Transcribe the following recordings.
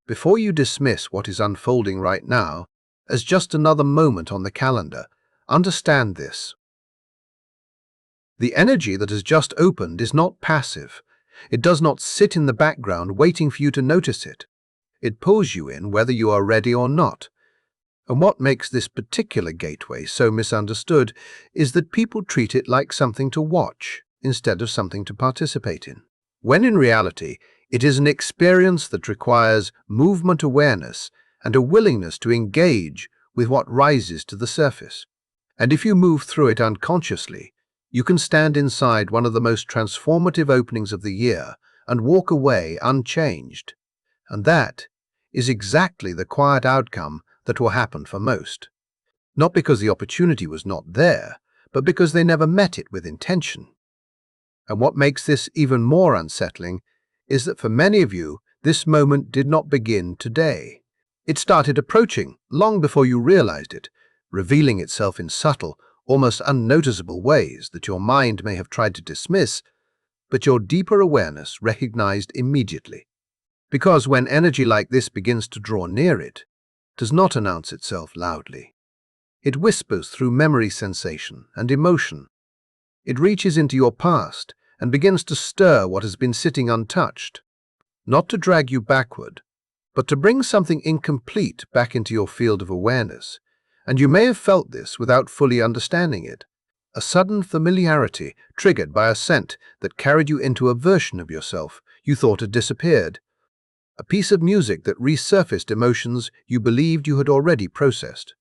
Before you dismiss what is unfolding right now as just another moment on the calendar, understand this. The energy that has just opened is not passive. It does not sit in the background waiting for you to notice it. It pulls you in whether you are ready or not. And what makes this particular gateway so misunderstood is that people treat it like something to watch instead of something to participate in. When in reality, it is an experience that requires movement awareness and a willingness to engage with what rises to the surface. And if you move through it unconsciously, you can stand inside one of the most transformative openings of the year and walk away unchanged. And that is exactly the quiet outcome that will happen for most. Not because the opportunity was not there, but because they never met it with intention. And what makes this even more unsettling is that for many of you, this moment did not begin today. It started approaching long before you realized it, revealing itself in subtle, almost unnoticeable ways that your mind may have tried to dismiss, but your deeper awareness recognized immediately. Because when energy like this begins to draw near it, does not announce itself loudly. It whispers through memory, sensation, and emotion. It reaches into your past and begins to stir what has been sitting untouched, not to drag you backward, but to bring something incomplete back into your field of awareness. And you may have felt this without fully understanding it. A sudden familiarity triggered by a scent that carried you into a version of yourself you thought had disappeared. A piece of music that resurfaced emotions you believed you had already processed.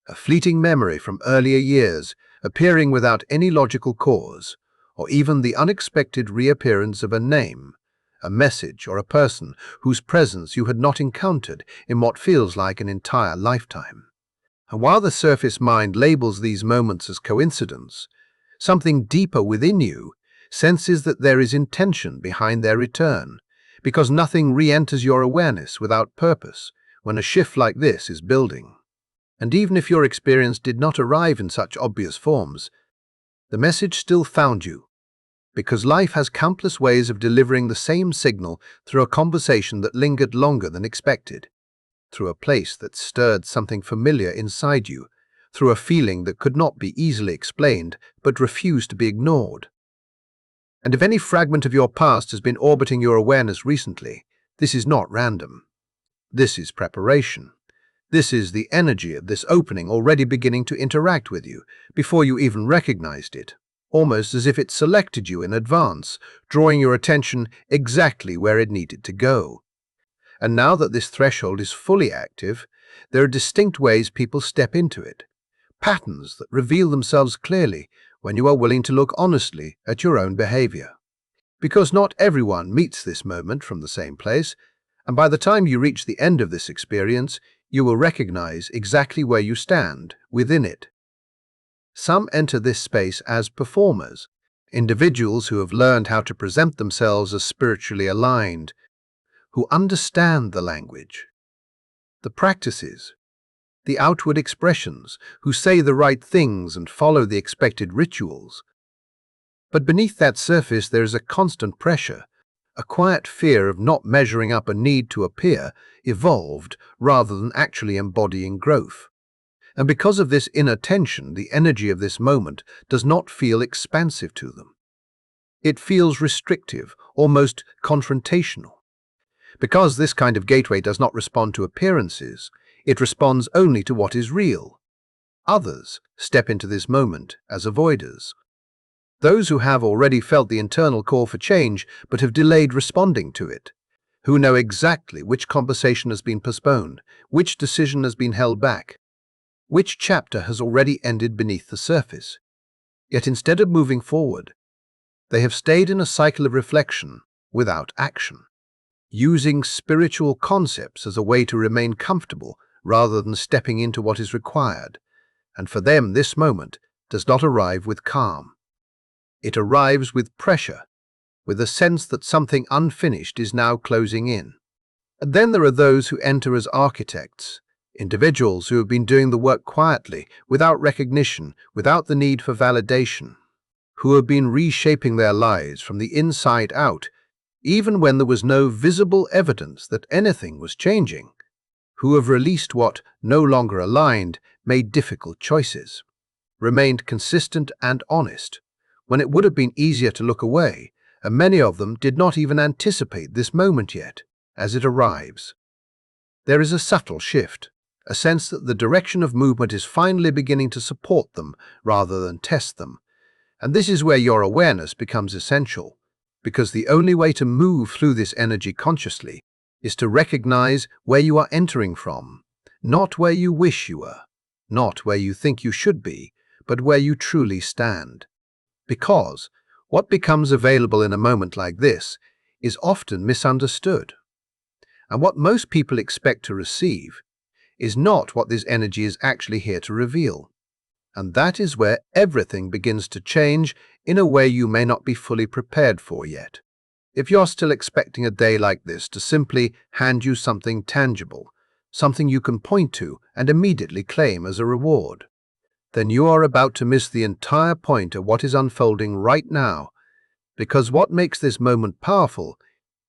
A fleeting memory from earlier years appearing without any logical cause, or even the unexpected reappearance of a name, a message, or a person whose presence you had not encountered in what feels like an entire lifetime. And while the surface mind labels these moments as coincidence, something deeper within you senses that there is intention behind their return, because nothing re-enters your awareness without purpose when a shift like this is building. And even if your experience did not arrive in such obvious forms, the message still found you, because life has countless ways of delivering the same signal through a conversation that lingered longer than expected, through a place that stirred something familiar inside you, through a feeling that could not be easily explained but refused to be ignored. And if any fragment of your past has been orbiting your awareness recently, this is not random. This is preparation. This is the energy of this opening already beginning to interact with you before you even recognized it, almost as if it selected you in advance, drawing your attention exactly where it needed to go. And now that this threshold is fully active, there are distinct ways people step into it, patterns that reveal themselves clearly when you are willing to look honestly at your own behavior. Because not everyone meets this moment from the same place, and by the time you reach the end of this experience, you will recognize exactly where you stand within it. Some enter this space as performers, individuals who have learned how to present themselves as spiritually aligned, who understand the language, the practices, the outward expressions, who say the right things and follow the expected rituals. But beneath that surface there is a constant pressure, a quiet fear of not measuring up, a need to appear evolved rather than actually embodying growth. And because of this inner tension, the energy of this moment does not feel expansive to them. It feels restrictive, almost confrontational. Because this kind of gateway does not respond to appearances, it responds only to what is real. Others step into this moment as avoiders. Those who have already felt the internal call for change but have delayed responding to it, who know exactly which conversation has been postponed, which decision has been held back, which chapter has already ended beneath the surface. Yet instead of moving forward, they have stayed in a cycle of reflection without action, using spiritual concepts as a way to remain comfortable rather than stepping into what is required. And for them, this moment does not arrive with calm. It arrives with pressure, with a sense that something unfinished is now closing in. And then there are those who enter as architects, individuals who have been doing the work quietly, without recognition, without the need for validation, who have been reshaping their lives from the inside out, even when there was no visible evidence that anything was changing, who have released what no longer aligned, made difficult choices, remained consistent and honest, when it would have been easier to look away, and many of them did not even anticipate this moment yet, as it arrives. There is a subtle shift, a sense that the direction of movement is finally beginning to support them rather than test them. And this is where your awareness becomes essential, because the only way to move through this energy consciously is to recognize where you are entering from, not where you wish you were, not where you think you should be, but where you truly stand. Because what becomes available in a moment like this is often misunderstood. And what most people expect to receive is not what this energy is actually here to reveal. And that is where everything begins to change in a way you may not be fully prepared for yet. If you're still expecting a day like this to simply hand you something tangible, something you can point to and immediately claim as a reward, then you are about to miss the entire point of what is unfolding right now, because what makes this moment powerful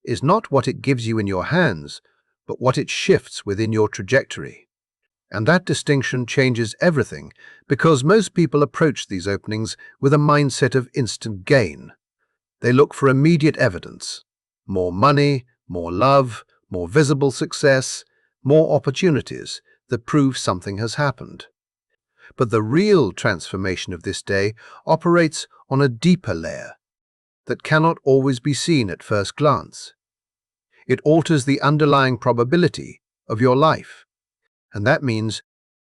is not what it gives you in your hands, but what it shifts within your trajectory. And that distinction changes everything, because most people approach these openings with a mindset of instant gain. They look for immediate evidence: more money, more love, more visible success, more opportunities that prove something has happened. But the real transformation of this day operates on a deeper layer that cannot always be seen at first glance. It alters the underlying probability of your life. And that means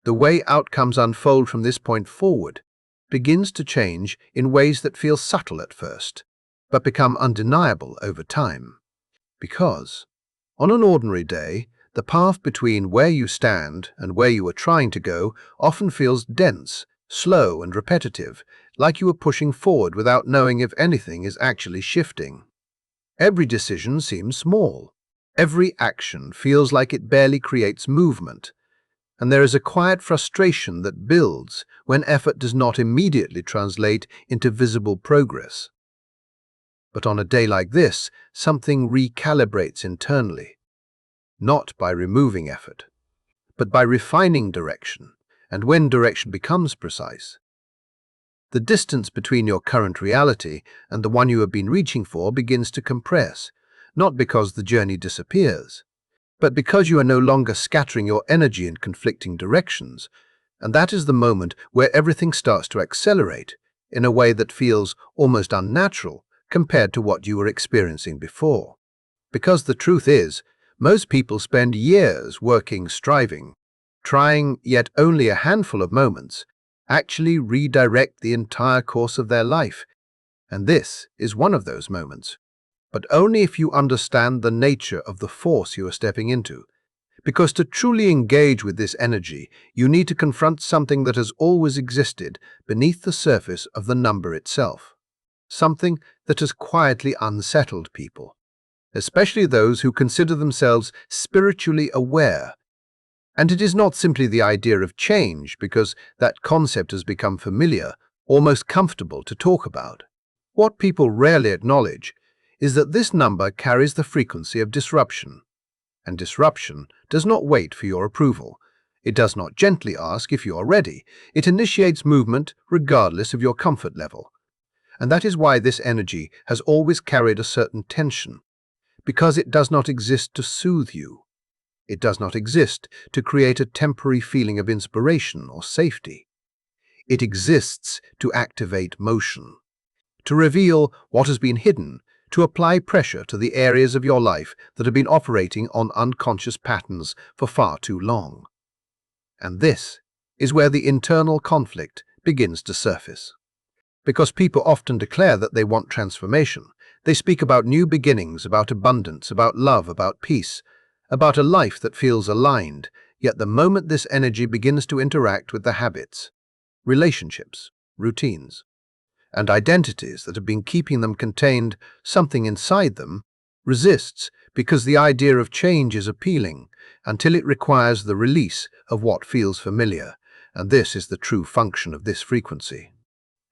the way outcomes unfold from this point forward begins to change in ways that feel subtle at first, but become undeniable over time. Because, on an ordinary day, the path between where you stand and where you are trying to go often feels dense, slow, and repetitive, like you are pushing forward without knowing if anything is actually shifting. Every decision seems small. Every action feels like it barely creates movement. And there is a quiet frustration that builds when effort does not immediately translate into visible progress. But on a day like this, something recalibrates internally, not by removing effort, but by refining direction, and when direction becomes precise, the distance between your current reality and the one you have been reaching for begins to compress, not because the journey disappears, but because you are no longer scattering your energy in conflicting directions, and that is the moment where everything starts to accelerate in a way that feels almost unnatural compared to what you were experiencing before. Because the truth is, most people spend years working, striving, trying, yet only a handful of moments actually redirect the entire course of their life. And this is one of those moments, but only if you understand the nature of the force you are stepping into. Because to truly engage with this energy, you need to confront something that has always existed beneath the surface of the number itself. Something that has quietly unsettled people, especially those who consider themselves spiritually aware. And it is not simply the idea of change, because that concept has become familiar, almost comfortable to talk about. What people rarely acknowledge is that this number carries the frequency of disruption. And disruption does not wait for your approval. It does not gently ask if you are ready. It initiates movement regardless of your comfort level. And that is why this energy has always carried a certain tension, because it does not exist to soothe you. It does not exist to create a temporary feeling of inspiration or safety. It exists to activate motion, to reveal what has been hidden, to apply pressure to the areas of your life that have been operating on unconscious patterns for far too long. And this is where the internal conflict begins to surface. Because people often declare that they want transformation. They speak about new beginnings, about abundance, about love, about peace, about a life that feels aligned. Yet the moment this energy begins to interact with the habits, relationships, routines, and identities that have been keeping them contained, something inside them resists, because the idea of change is appealing until it requires the release of what feels familiar. And this is the true function of this frequency.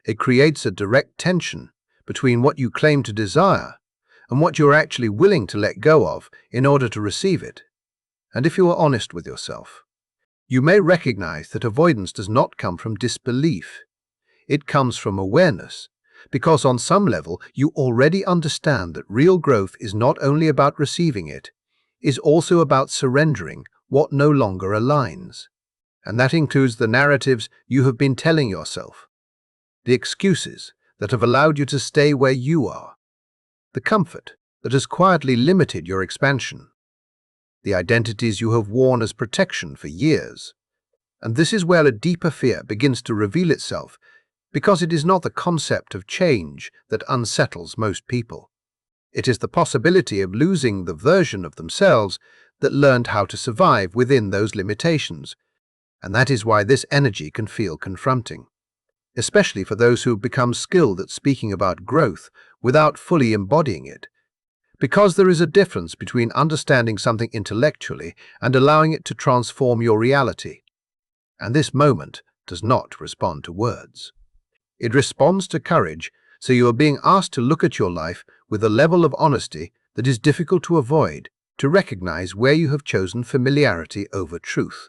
It creates a direct tension between what you claim to desire and what you are actually willing to let go of in order to receive it. And if you are honest with yourself, you may recognize that avoidance does not come from disbelief. It comes from awareness, because on some level you already understand that real growth is not only about receiving it, is also about surrendering what no longer aligns. And that includes the narratives you have been telling yourself, the excuses that have allowed you to stay where you are, the comfort that has quietly limited your expansion, the identities you have worn as protection for years. And this is where a deeper fear begins to reveal itself, because it is not the concept of change that unsettles most people. It is the possibility of losing the version of themselves that learned how to survive within those limitations. And that is why this energy can feel confronting, especially for those who have become skilled at speaking about growth without fully embodying it. Because there is a difference between understanding something intellectually and allowing it to transform your reality. And this moment does not respond to words. It responds to courage, so you are being asked to look at your life with a level of honesty that is difficult to avoid, to recognize where you have chosen familiarity over truth,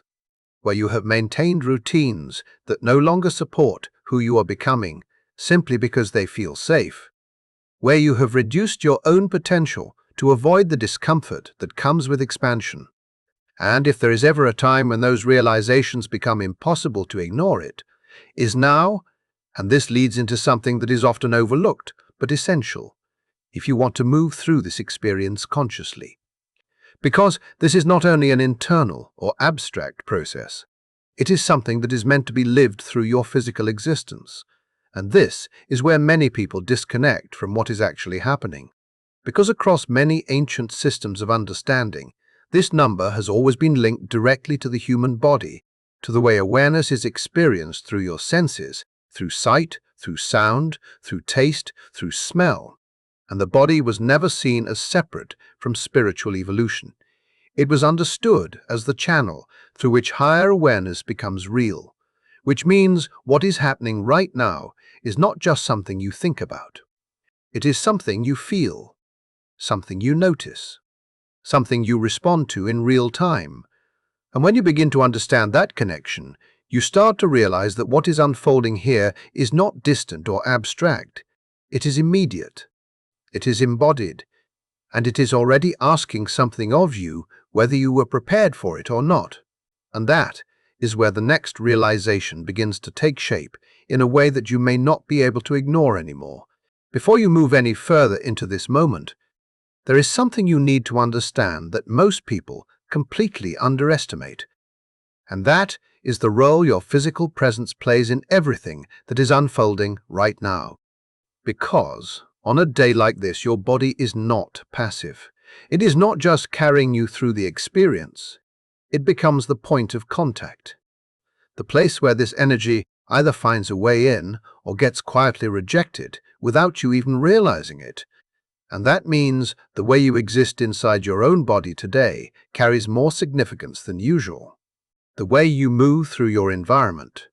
where you have maintained routines that no longer support who you are becoming simply because they feel safe, where you have reduced your own potential to avoid the discomfort that comes with expansion. And if there is ever a time when those realizations become impossible to ignore, it is now, and this leads into something that is often overlooked but essential if you want to move through this experience consciously. Because this is not only an internal or abstract process, it is something that is meant to be lived through your physical existence. And this is where many people disconnect from what is actually happening. Because across many ancient systems of understanding, this number has always been linked directly to the human body, to the way awareness is experienced through your senses, through sight, through sound, through taste, through smell. And the body was never seen as separate from spiritual evolution. It was understood as the channel through which higher awareness becomes real, which means what is happening right now is not just something you think about. It is something you feel, something you notice, something you respond to in real time. And when you begin to understand that connection, you start to realize that what is unfolding here is not distant or abstract. It is immediate. It is embodied. And it is already asking something of you, whether you were prepared for it or not. And that is where the next realization begins to take shape in a way that you may not be able to ignore anymore. Before you move any further into this moment, there is something you need to understand that most people completely underestimate. And that is the role your physical presence plays in everything that is unfolding right now. Because on a day like this, your body is not passive. It is not just carrying you through the experience. It becomes the point of contact, the place where this energy either finds a way in or gets quietly rejected without you even realizing it. And that means the way you exist inside your own body today carries more significance than usual. The way you move through your environment,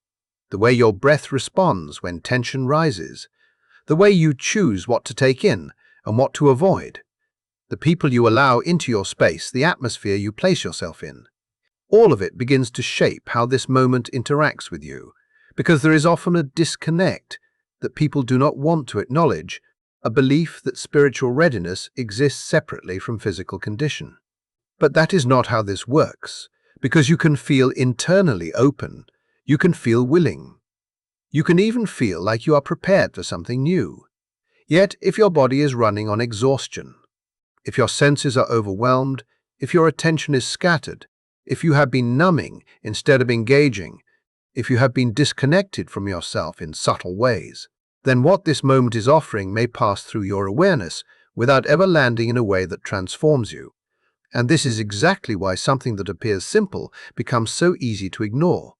the way your breath responds when tension rises, the way you choose what to take in and what to avoid, the people you allow into your space, the atmosphere you place yourself in. All of it begins to shape how this moment interacts with you, because there is often a disconnect that people do not want to acknowledge, a belief that spiritual readiness exists separately from physical condition. But that is not how this works, because you can feel internally open, you can feel willing. You can even feel like you are prepared for something new. Yet, if your body is running on exhaustion, if your senses are overwhelmed, if your attention is scattered, if you have been numbing instead of engaging, if you have been disconnected from yourself in subtle ways, then what this moment is offering may pass through your awareness without ever landing in a way that transforms you. And this is exactly why something that appears simple becomes so easy to ignore.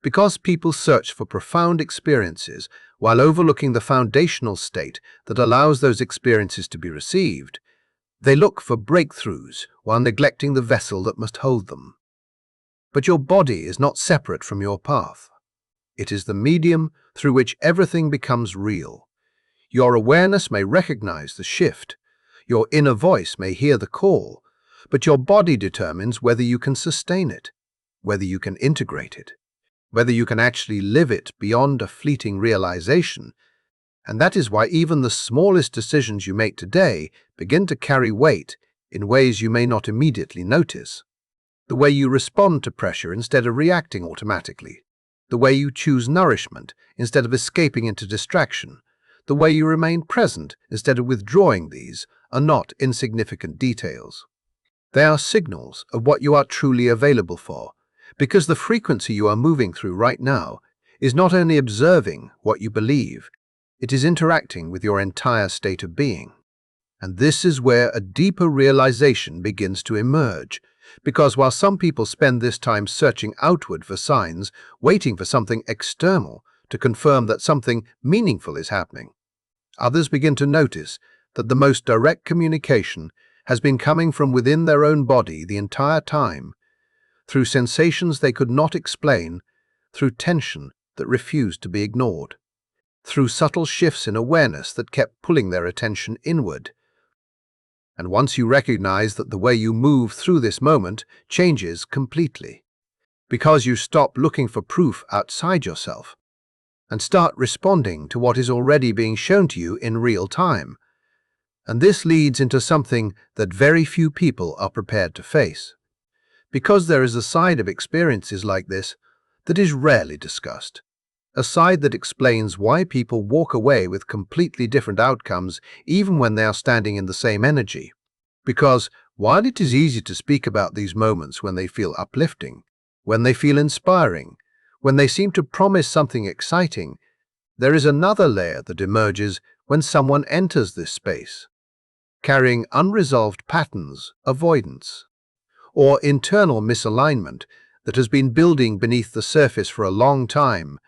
Because people search for profound experiences while overlooking the foundational state that allows those experiences to be received, they look for breakthroughs while neglecting the vessel that must hold them. But your body is not separate from your path. It is the medium through which everything becomes real. Your awareness may recognize the shift. Your inner voice may hear the call, but your body determines whether you can sustain it, whether you can integrate it, whether you can actually live it beyond a fleeting realization. And that is why even the smallest decisions you make today begin to carry weight in ways you may not immediately notice. The way you respond to pressure instead of reacting automatically, the way you choose nourishment instead of escaping into distraction, the way you remain present instead of withdrawing, these are not insignificant details. They are signals of what you are truly available for, because the frequency you are moving through right now is not only observing what you believe, it is interacting with your entire state of being. And this is where a deeper realization begins to emerge, because while some people spend this time searching outward for signs, waiting for something external to confirm that something meaningful is happening, others begin to notice that the most direct communication has been coming from within their own body the entire time, through sensations they could not explain, through tension that refused to be ignored, through subtle shifts in awareness that kept pulling their attention inward. And once you recognize that the way you move through this moment changes completely, because you stop looking for proof outside yourself and start responding to what is already being shown to you in real time. And this leads into something that very few people are prepared to face, because there is a side of experiences like this that is rarely discussed, a side that explains why people walk away with completely different outcomes even when they are standing in the same energy. Because while it is easy to speak about these moments when they feel uplifting, when they feel inspiring, when they seem to promise something exciting, there is another layer that emerges when someone enters this space, carrying unresolved patterns, avoidance, or internal misalignment that has been building beneath the surface for a long time.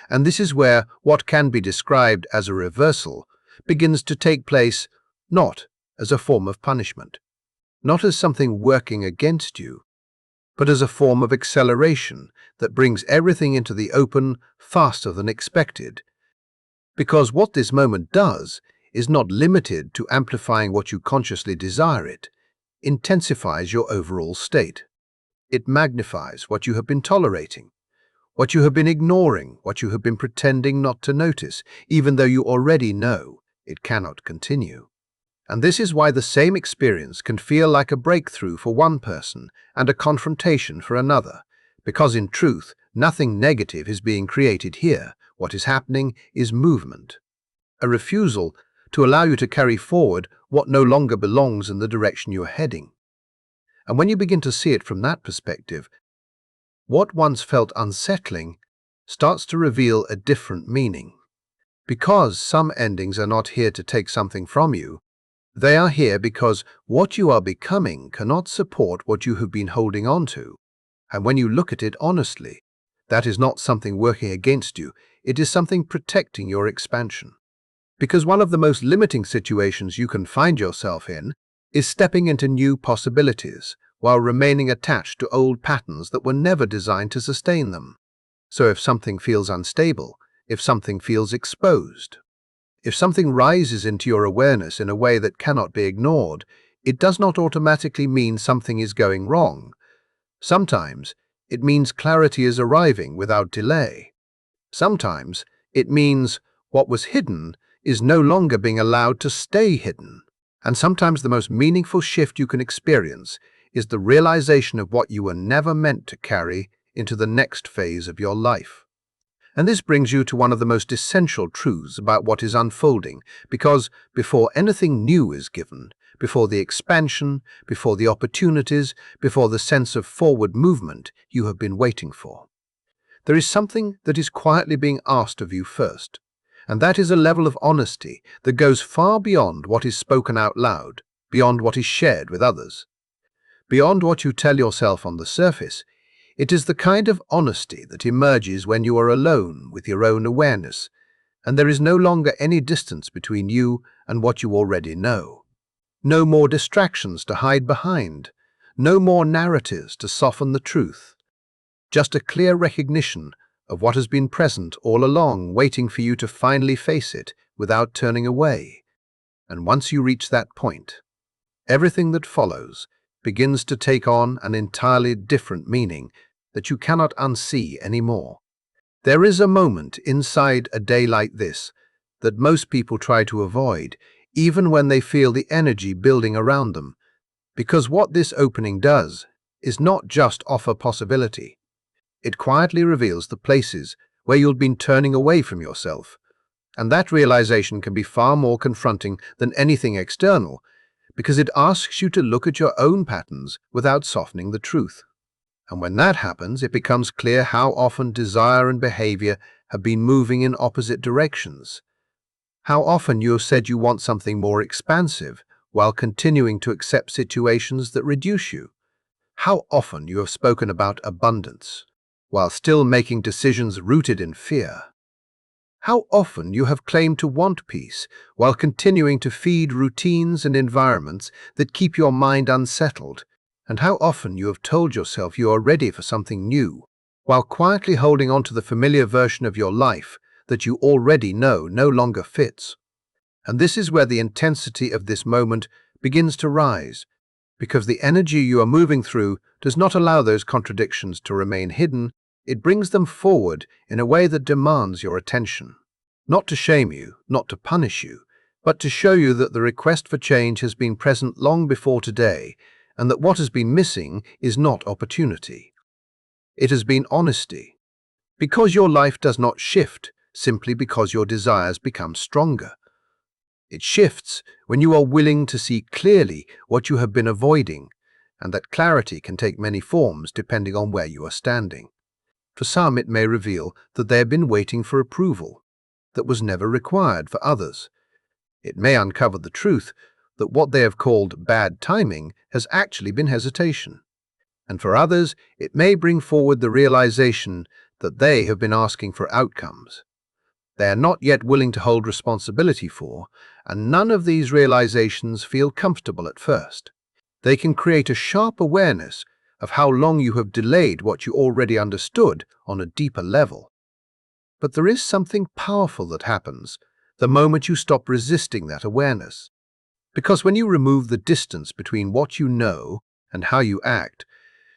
And this is where what can be described as a reversal begins to take place, not as a form of punishment, not as something working against you, but as a form of acceleration that brings everything into the open faster than expected. Because what this moment does is not limited to amplifying what you consciously desire, it intensifies your overall state. It magnifies what you have been tolerating, what you have been ignoring, what you have been pretending not to notice, even though you already know it cannot continue. And this is why the same experience can feel like a breakthrough for one person and a confrontation for another, because in truth, nothing negative is being created here. What is happening is movement, a refusal to allow you to carry forward what no longer belongs in the direction you are heading. And when you begin to see it from that perspective, what once felt unsettling starts to reveal a different meaning. Because some endings are not here to take something from you, they are here because what you are becoming cannot support what you have been holding on to. And when you look at it honestly, that is not something working against you, it is something protecting your expansion. Because one of the most limiting situations you can find yourself in is stepping into new possibilities while remaining attached to old patterns that were never designed to sustain them. So if something feels unstable, if something feels exposed, if something rises into your awareness in a way that cannot be ignored, it does not automatically mean something is going wrong. Sometimes it means clarity is arriving without delay. Sometimes it means what was hidden is no longer being allowed to stay hidden. And sometimes the most meaningful shift you can experience is the realization of what you were never meant to carry into the next phase of your life. And this brings you to one of the most essential truths about what is unfolding, because before anything new is given, before the expansion, before the opportunities, before the sense of forward movement you have been waiting for, there is something that is quietly being asked of you first, and that is a level of honesty that goes far beyond what is spoken out loud, beyond what is shared with others, beyond what you tell yourself on the surface. It is the kind of honesty that emerges when you are alone with your own awareness, and there is no longer any distance between you and what you already know. No more distractions to hide behind, no more narratives to soften the truth. Just a clear recognition of what has been present all along, waiting for you to finally face it without turning away. And once you reach that point, everything that follows begins to take on an entirely different meaning that you cannot unsee anymore. There is a moment inside a day like this that most people try to avoid, even when they feel the energy building around them, because what this opening does is not just offer possibility. It quietly reveals the places where you've been turning away from yourself, and that realization can be far more confronting than anything external, because it asks you to look at your own patterns without softening the truth. And when that happens, it becomes clear how often desire and behavior have been moving in opposite directions. How often you have said you want something more expansive while continuing to accept situations that reduce you. How often you have spoken about abundance while still making decisions rooted in fear. How often you have claimed to want peace while continuing to feed routines and environments that keep your mind unsettled, and how often you have told yourself you are ready for something new while quietly holding on to the familiar version of your life that you already know no longer fits. And this is where the intensity of this moment begins to rise, because the energy you are moving through does not allow those contradictions to remain hidden. It brings them forward in a way that demands your attention. Not to shame you, not to punish you, but to show you that the request for change has been present long before today, and that what has been missing is not opportunity. It has been honesty. Because your life does not shift simply because your desires become stronger. It shifts when you are willing to see clearly what you have been avoiding, and that clarity can take many forms depending on where you are standing. For some, it may reveal that they have been waiting for approval that was never required for others. It may uncover the truth that what they have called bad timing has actually been hesitation. And for others, it may bring forward the realization that they have been asking for outcomes they are not yet willing to hold responsibility for, and none of these realizations feel comfortable at first. They can create a sharp awareness of how long you have delayed what you already understood on a deeper level. But there is something powerful that happens the moment you stop resisting that awareness. Because when you remove the distance between what you know and how you act,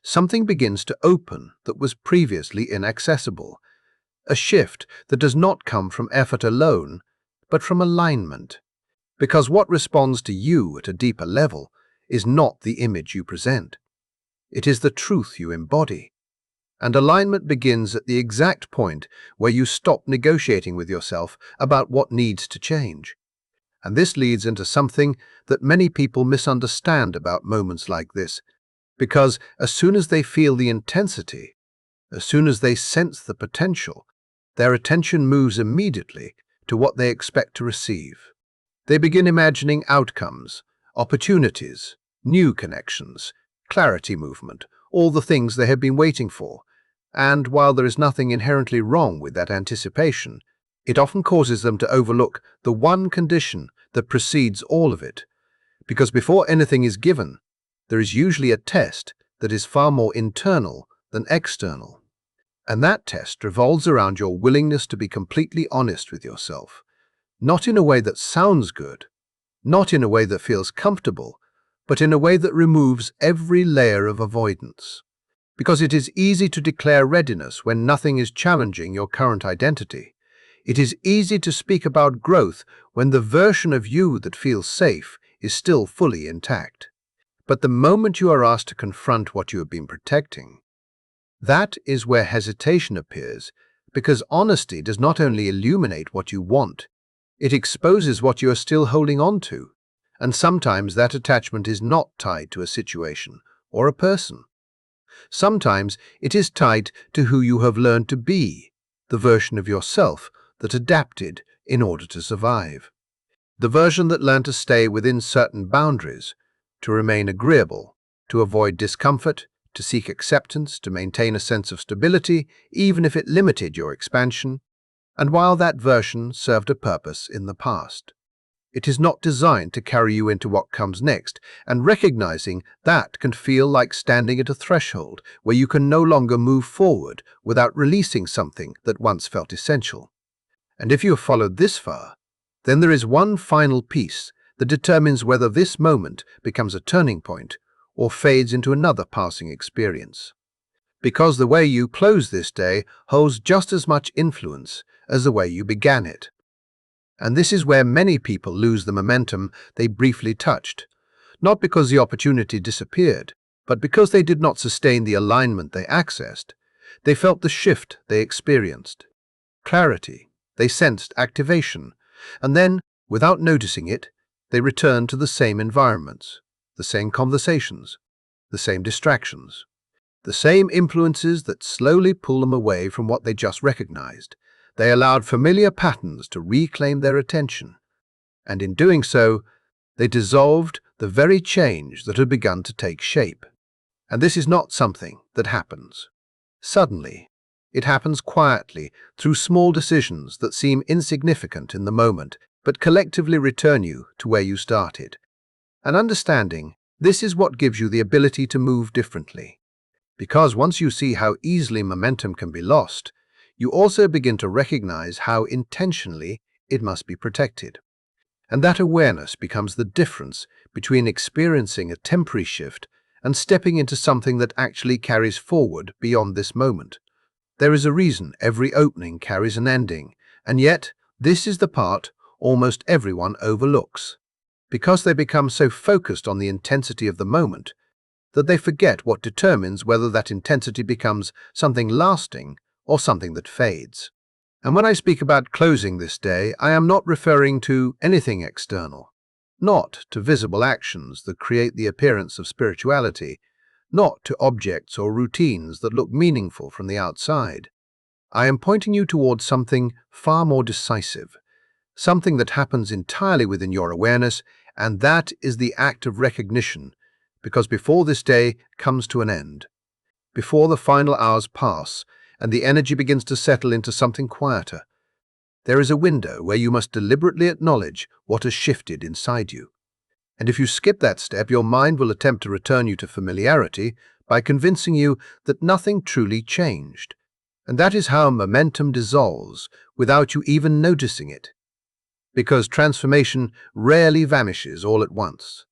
something begins to open that was previously inaccessible. A shift that does not come from effort alone, but from alignment. Because what responds to you at a deeper level is not the image you present. It is the truth you embody. And alignment begins at the exact point where you stop negotiating with yourself about what needs to change. And this leads into something that many people misunderstand about moments like this, because as soon as they feel the intensity, as soon as they sense the potential, their attention moves immediately to what they expect to receive. They begin imagining outcomes, opportunities, new connections, clarity movement, all the things they have been waiting for. And while there is nothing inherently wrong with that anticipation, it often causes them to overlook the one condition that precedes all of it. Because before anything is given, there is usually a test that is far more internal than external. And that test revolves around your willingness to be completely honest with yourself, not in a way that sounds good, not in a way that feels comfortable, but in a way that removes every layer of avoidance. Because it is easy to declare readiness when nothing is challenging your current identity. It is easy to speak about growth when the version of you that feels safe is still fully intact. But the moment you are asked to confront what you have been protecting, that is where hesitation appears, because honesty does not only illuminate what you want, it exposes what you are still holding on to. And sometimes that attachment is not tied to a situation or a person. Sometimes it is tied to who you have learned to be, the version of yourself that adapted in order to survive. The version that learned to stay within certain boundaries, to remain agreeable, to avoid discomfort, to seek acceptance, to maintain a sense of stability, even if it limited your expansion, and while that version served a purpose in the past. It is not designed to carry you into what comes next, and recognizing that can feel like standing at a threshold where you can no longer move forward without releasing something that once felt essential. And if you have followed this far, then there is one final piece that determines whether this moment becomes a turning point or fades into another passing experience. Because the way you close this day holds just as much influence as the way you began it. And this is where many people lose the momentum they briefly touched, not because the opportunity disappeared, but because they did not sustain the alignment they accessed. They felt the shift they experienced, clarity, they sensed activation, and then, without noticing it, they returned to the same environments, the same conversations, the same distractions, the same influences that slowly pull them away from what they just recognized. They allowed familiar patterns to reclaim their attention, and in doing so, they dissolved the very change that had begun to take shape. And this is not something that happens suddenly. It happens quietly through small decisions that seem insignificant in the moment, but collectively return you to where you started. And understanding this is what gives you the ability to move differently. Because once you see how easily momentum can be lost, you also begin to recognize how intentionally it must be protected. And that awareness becomes the difference between experiencing a temporary shift and stepping into something that actually carries forward beyond this moment. There is a reason every opening carries an ending, and yet this is the part almost everyone overlooks, because they become so focused on the intensity of the moment that they forget what determines whether that intensity becomes something lasting or something that fades. And when I speak about closing this day, I am not referring to anything external, not to visible actions that create the appearance of spirituality, not to objects or routines that look meaningful from the outside. I am pointing you towards something far more decisive, something that happens entirely within your awareness, and that is the act of recognition, because before this day comes to an end, before the final hours pass and the energy begins to settle into something quieter, there is a window where you must deliberately acknowledge what has shifted inside you. And if you skip that step, your mind will attempt to return you to familiarity by convincing you that nothing truly changed. And that is how momentum dissolves without you even noticing it. Because transformation rarely vanishes all at once.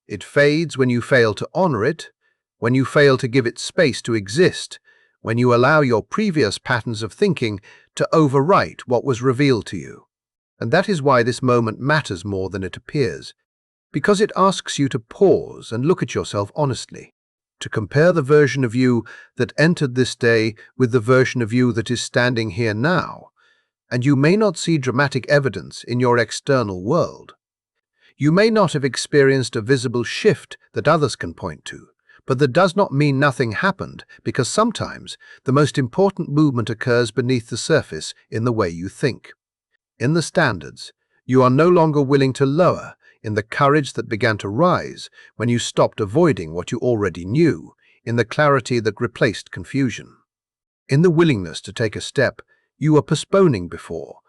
It fades when you fail to honor it, when you fail to give it space to exist, when you allow your previous patterns of thinking to overwrite what was revealed to you. And that is why this moment matters more than it appears, because it asks you to pause and look at yourself honestly, to compare the version of you that entered this day with the version of you that is standing here now. And you may not see dramatic evidence in your external world. You may not have experienced a visible shift that others can point to, but that does not mean nothing happened, because sometimes the most important movement occurs beneath the surface in the way you think. In the standards you are no longer willing to lower, in the courage that began to rise when you stopped avoiding what you already knew, in the clarity that replaced confusion. In the willingness to take a step you were postponing before.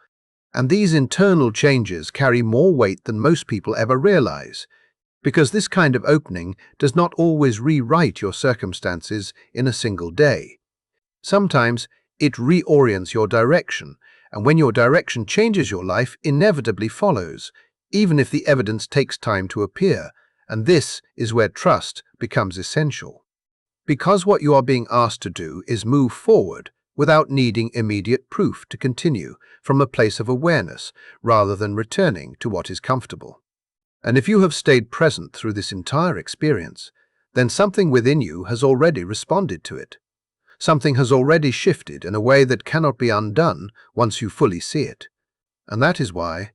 And these internal changes carry more weight than most people ever realize, because this kind of opening does not always rewrite your circumstances in a single day. Sometimes it reorients your direction, and when your direction changes, your life inevitably follows, even if the evidence takes time to appear, and this is where trust becomes essential. Because what you are being asked to do is move forward without needing immediate proof to continue from a place of awareness rather than returning to what is comfortable. And if you have stayed present through this entire experience, then something within you has already responded to it. Something has already shifted in a way that cannot be undone once you fully see it. And that is why,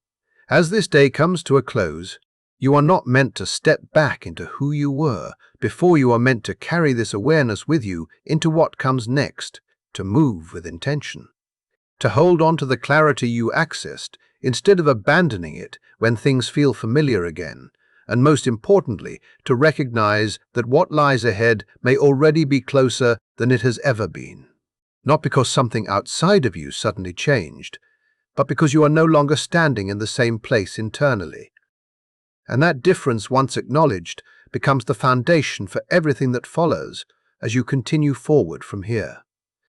as this day comes to a close, you are not meant to step back into who you were before. You are meant to carry this awareness with you into what comes next, to move with intention, to hold on to the clarity you accessed instead of abandoning it when things feel familiar again, and most importantly, to recognize that what lies ahead may already be closer than it has ever been. Not because something outside of you suddenly changed, but because you are no longer standing in the same place internally. And that difference, once acknowledged, becomes the foundation for everything that follows as you continue forward from here.